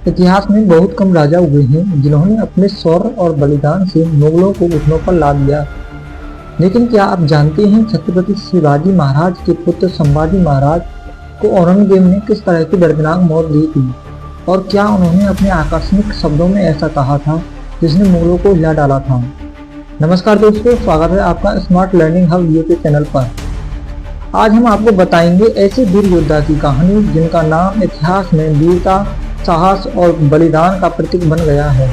इतिहास में बहुत कम राजा हुए हैं जिन्होंने अपने शौर्य और बलिदान से मुगलों को घुटनों पर ला दिया। लेकिन क्या आप जानते हैं छत्रपति शिवाजी महाराज के पुत्र संभाजी महाराज को औरंगजेब ने किस तरह की दर्दनाक मौत दी थी? और क्या उन्होंने अपने आकस्मिक शब्दों में ऐसा कहा था जिसने मुगलों को हिला डाला था? नमस्कार दोस्तों, स्वागत है आपका smart learning hub YouTube channel पर। आज हम आपको बताएंगे ऐसे वीर योद्धा की कहानी जिनका नाम इतिहास में वीरता, साहस और बलिदान का प्रतीक बन गया है।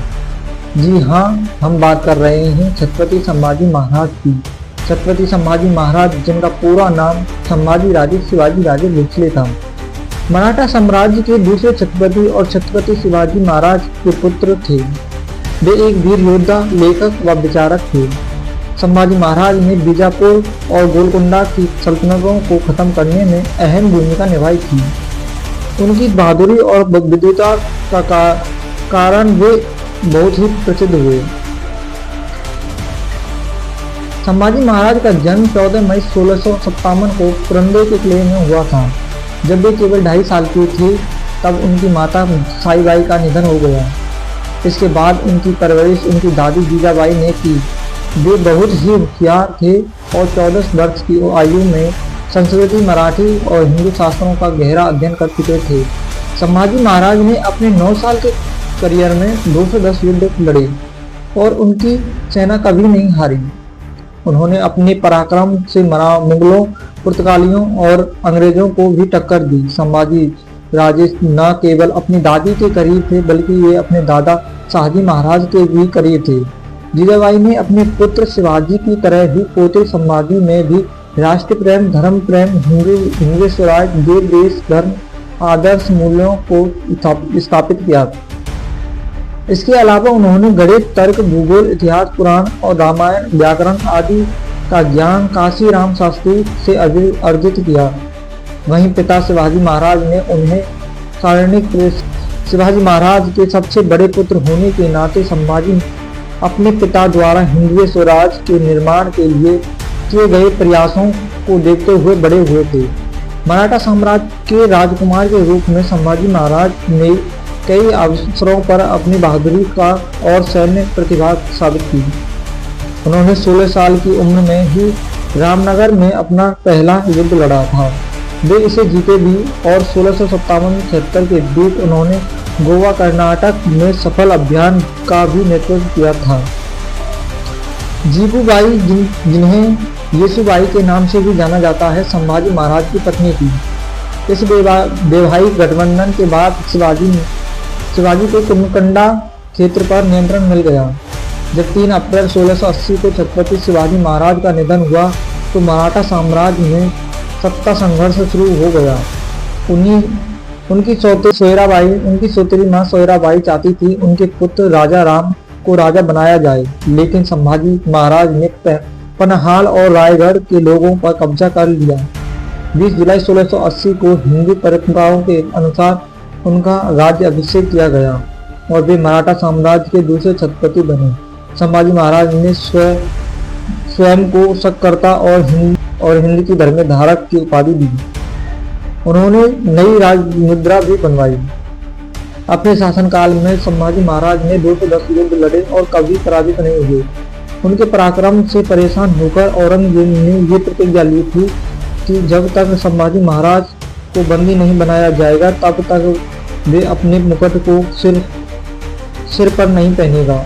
जी हाँ, हम बात कर रहे हैं छत्रपति संभाजी महाराज की। छत्रपति संभाजी महाराज, जिनका पूरा नाम संभाजी राजे शिवाजी राजे भोसले था, मराठा साम्राज्य के दूसरे छत्रपति और छत्रपति शिवाजी महाराज के पुत्र थे। वे एक वीर योद्धा, लेखक व विचारक थे। संभाजी महाराज ने बीजापुर और गोलकुंडा की सल्तनतों को खत्म करने में अहम भूमिका निभाई थी। उनकी बहादुरी और विद्वता का कारण वे बहुत ही प्रसिद्ध हुए। संभाजी महाराज का जन्म 14 मई 1657 को पुरंदर के किले में हुआ था। जब वे केवल 2.5 साल की थी तब उनकी माता साईबाई का निधन हो गया। इसके बाद उनकी परवरिश उनकी दादी जीजाबाई ने की। वे बहुत ही होशियार थे और 14 वर्ष की आयु में संस्कृत, मराठी और हिंदू शास्त्रों का गहरा अध्ययन कर चुके थे। संभाजी महाराज ने अपने 9 साल के करियर में 210 युद्ध लड़े और उनकी सेना कभी नहीं हारी। उन्होंने अपने पराक्रम से मुगलों, पुर्तगालियों और अंग्रेजों को भी टक्कर दी। संभाजी राजे न केवल अपनी दादी के करीब थे बल्कि वे अपने दादा शाहजी महाराज के भी करीब थे। जीजाबाई ने अपने पुत्र शिवाजी की तरह ही पोते संभाजी में भी राष्ट्र प्रेम, धर्म प्रेम, हिंदू स्वराज, देश, धर्म, आदर्श मूल्यों को स्थापित किया। इसके अलावा उन्होंने गणित, तर्क, भूगोल, इतिहास, पुराण और रामायण, व्याकरण आदि का ज्ञान काशी राम शास्त्री से अर्जित किया। वहीं पिता शिवाजी महाराज ने उन्हें सारणिक प्रेस। शिवाजी महाराज के सबसे बड़े पुत्र होने के नाते संभाजी अपने पिता द्वारा हिंदू स्वराज के निर्माण के लिए किए गए प्रयासों को देखते हुए बड़े हुए थे। मराठा साम्राज्य के राजकुमार के रूप में संभाजी महाराज ने कई अवसरों पर अपनी बहादुरी का और सैन्य प्रतिभा साबित की। उन्होंने 16 साल की उम्र में ही रामनगर में अपना पहला युद्ध लड़ा था। वे इसे जीते भी और 1657-76 के बीच उन्होंने गोवा, कर्नाटक में सफल अभियान का भी नेतृत्व किया था। जीबूबाई, जिन्हें येसुबाई के नाम से भी जाना जाता है, संभाजी महाराज की पत्नी थी। इस वैवाहिक गठबंधन के बाद शिवाजी को कुंभकंडा क्षेत्र पर नियंत्रण मिल गया। जब 3 अप्रैल 1680 को छत्रपति शिवाजी महाराज का निधन हुआ तो मराठा साम्राज्य में सत्ता संघर्ष शुरू हो गया। उनकी सौतेली मां सोयराबाई चाहती थी उनके पुत्र राजा राम को राजा बनाया जाए, लेकिन संभाजी महाराज ने पनहाल और रायगढ़ के लोगों पर कब्जा कर लिया। 20 जुलाई 1680 को हिंदू परंपराओं के अनुसार उनका राज्य अभिषेक किया गया और वे मराठा साम्राज्य के दूसरे छत्रपति बने। संभाजी महाराज ने स्वयं को शककर्ता और हिंद की धर्मधारक की उपाधि दी। उन्होंने नई राज मुद्रा भी बनवाई। अपने शासनकाल में संभाजी महाराज ने 210 युद्ध लड़े और कभी पराजित नहीं हुए। उनके पराक्रम से परेशान होकर औरंगजेब ने ये प्रतिज्ञा ली थी कि जब तक संभाजी महाराज को बंदी नहीं बनाया जाएगा तब तक वे अपने मुकुट को सिर पर नहीं पहनेगा।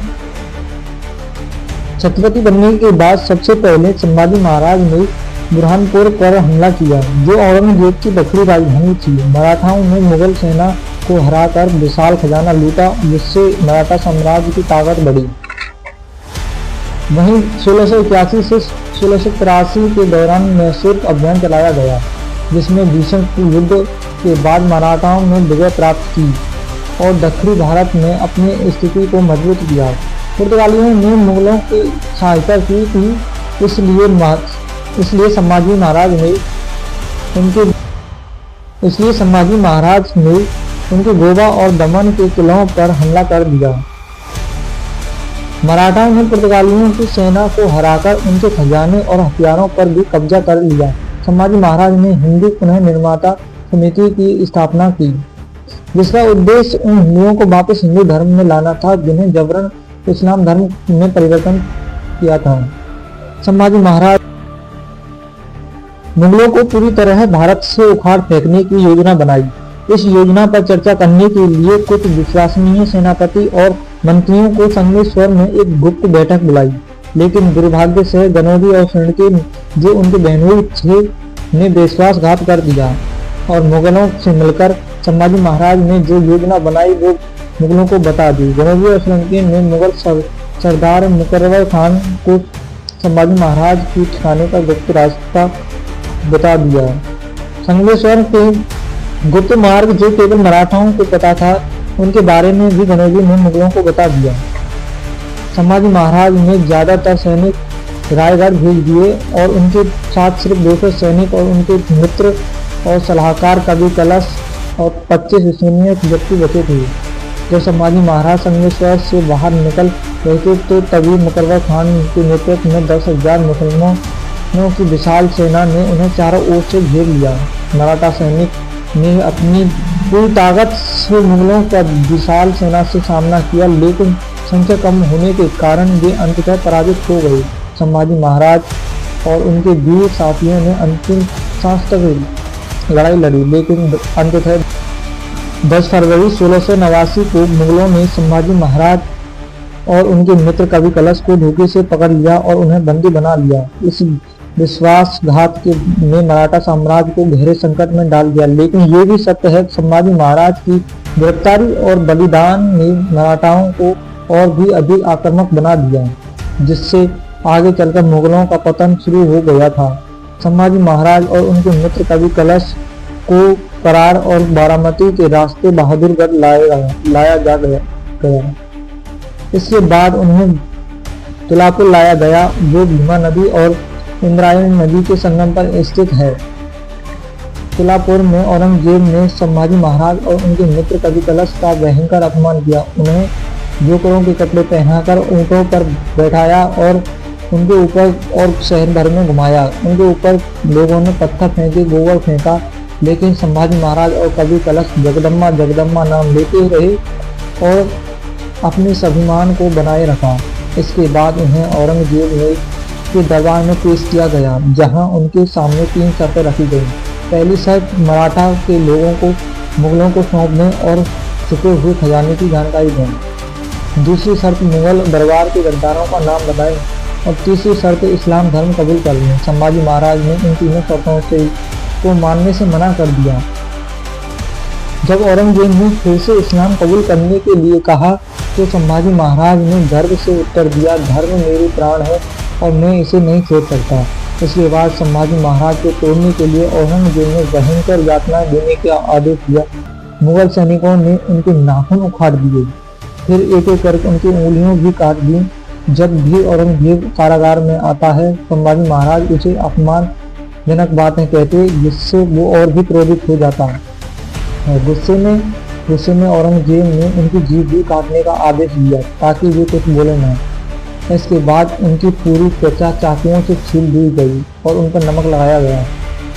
छत्रपति बनने के बाद सबसे पहले संभाजी महाराज ने बुरहानपुर पर हमला किया, जो औरंगजेब की दक्षिणी राजधानी थी। मराठाओं ने मुगल सेना को हराकर विशाल खजाना लूटा, जिससे मराठा साम्राज्य की ताकत बढ़ी। वहीं 1681 से 1683 के दौरान मैसूर अभियान चलाया गया, जिसमें भीषण युद्ध के बाद मराठाओं ने विजय प्राप्त की और दक्षिणी भारत में अपनी स्थिति को मजबूत किया। पुर्तगालियों ने मुगलों की सहायता की थी, इसलिए संभाजी महाराज ने उनके गोवा और दमन के किलों पर हमला कर दिया। मराठाओं ने पुर्तगालियों की सेना को हराकर उनके खजाने और हथियारों पर भी कब्जा कर लिया। संभाजी महाराज ने हिंदू पुनः निर्माता समिति की स्थापना की। जिसका उद्देश्य उन हिंदुओं को वापस हिंदू धर्म में लाना था जिन्हें जबरन इस्लाम धर्म में परिवर्तन किया था। संभाजी महाराज मुगलों को पूरी तरह भारत से उखाड़ फेंकने की योजना बनाई। इस योजना पर चर्चा करने के लिए कुछ विश्वसनीय सेनापति और मंत्रियों को संगमेश्वर में एक गुप्त बैठक बुलाई, लेकिन दुर्भाग्य से गनौजी और सिंडके जो उनके बहनोई थे ने विश्वासघात कर दिया और मुगलों से मिलकर संभाजी महाराज ने जो योजना बनाई वो मुगलों को बता दी। गनौजी और सिंडके ने मुगल सरदार मुकर्रर खान को संभाजी महाराज के ठिकाने का गुप्त रास्ता बता दिया। संगमेश्वर के गुप्त मार्ग जो केवल मराठाओं को पता था उनके बारे में भी गनौजी ने मुगलों को बता दिया। संभाजी महाराज ने ज्यादातर सैनिक रायगढ़ भेज दिए और उनके साथ सिर्फ 200 सैनिक और उनके मित्र और सलाहकार कवि कलश और 25 विश्वसनीय व्यक्ति बचे थे। जब संभाजी महाराज संगमेश्वर से बाहर निकल रहे थे तो तभी मुकर्रर खान के नेतृत्व में 10,000 मुसलमानों की विशाल सेना ने उन्हें चारों ओर से घेर लिया। मराठा सैनिक ने अपनी पूरी ताकत से मुगलों का विशाल सेना से सामना किया, लेकिन संख्या कम होने के कारण वे अंततः पराजित हो गए। संभाजी महाराज और उनके वीर साथियों ने अंतिम सांस तक लड़ाई लड़ी, लेकिन अंततः 10 फरवरी 1689 को मुगलों ने संभाजी महाराज और उनके मित्र कवि कलश को धोखे से पकड़ लिया और उन्हें बंदी बना लिया। इस विश्वासघात ने मराठा साम्राज्य को गहरे संकट में डाल दिया, लेकिन ये भी सत्य है कि संभाजी महाराज की गिरफ्तारी और बलिदान ने मराठाओं को और भी अधिक आक्रामक बना दिया, जिससे आगे चलकर मुगलों का पतन शुरू हो गया था। संभाजी महाराज और उनके मित्र कवि कलश को करार और बारामती के रास्ते बहादुरगढ़ लाया गया। इसके बाद उन्हें तुलापुर लाया गया, जो भीमा नदी और इंद्रायणी नदी के संगम पर स्थित है। तुलापुर में औरंगजेब ने संभाजी महाराज और उनके मित्र कवि कलश का भयंकर अपमान किया। उन्हें जोकरों के कपड़े पहनाकर ऊंटों पर बैठाया और उनके ऊपर और शहर भर में घुमाया। उनके ऊपर लोगों ने पत्थर फेंके, गोबर फेंका, लेकिन संभाजी महाराज और कवि कलश जगदम्बा जगदम्बा नाम लेते रहे और अपने स्वाभिमान को बनाए रखा। इसके बाद उन्हें औरंगजेब के दरबार में पेश किया गया, जहां उनके सामने 3 शर्तें रखी गईं। पहली शर्त मराठा के लोगों को मुगलों को सौंपने और छुपे हुए खजाने की जानकारी दें। दूसरी शर्त मुगल दरबार के गद्दारों का नाम बताएं और तीसरी शर्त इस्लाम धर्म कबूल कर लें। संभाजी महाराज ने इन तीनों शर्तों को मानने से मना कर दिया। जब औरंगजेब ने फिर से इस्लाम कबूल करने के लिए कहा तो संभाजी महाराज ने गर्व से उत्तर दिया, धर्म मेरे प्राण है और मैं इसे नहीं छोड़ सकता। इसके बाद संभाजी महाराज को तोड़ने के लिए औरंगजेब ने भयंकर यातनाएं देने का आदेश दिया। मुगल सैनिकों ने उनके नाखून उखाड़ दिए, फिर एक एक करके उनकी उंगलियां भी काट दी। जब भी औरंगजेब कारागार में आता है, संभाजी महाराज उसे अपमानजनक बातें कहते, जिससे वो और भी क्रोधित हो जाता है। गुस्से में औरंगजेब ने उनकी जीभ भी काटने का आदेश दिया ताकि वे कुछ बोले न। इसके बाद उनकी पूरी त्वचा चाकुओं से छील दी गई और उन पर नमक लगाया गया।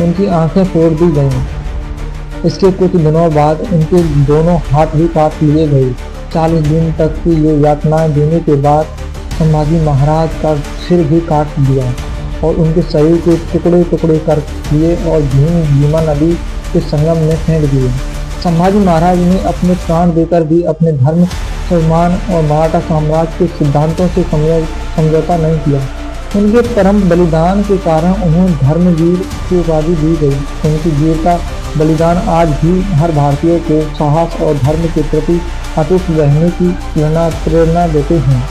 उनकी आंखें फोड़ दी गईं। इसके कुछ दिनों बाद उनके दोनों हाथ भी काट लिए गए। 40 दिन तक की ये यातनाएं देने के बाद संभाजी महाराज का सिर भी काट दिया और उनके शरीर के टुकड़े टुकड़े कर दिए और भीमा नदी के संगम में फेंक दिए। संभाजी महाराज ने अपने प्राण देकर भी अपने धर्म, स्वाभिमान और मराठा साम्राज्य के सिद्धांतों से समझौता नहीं किया। उनके परम बलिदान के कारण उन्हें धर्मवीर की उपाधि दी गई। उनकी वीरता बलिदान आज भी हर भारतीय को साहस और धर्म के प्रति अटूट रहने की प्रेरणा देते हैं।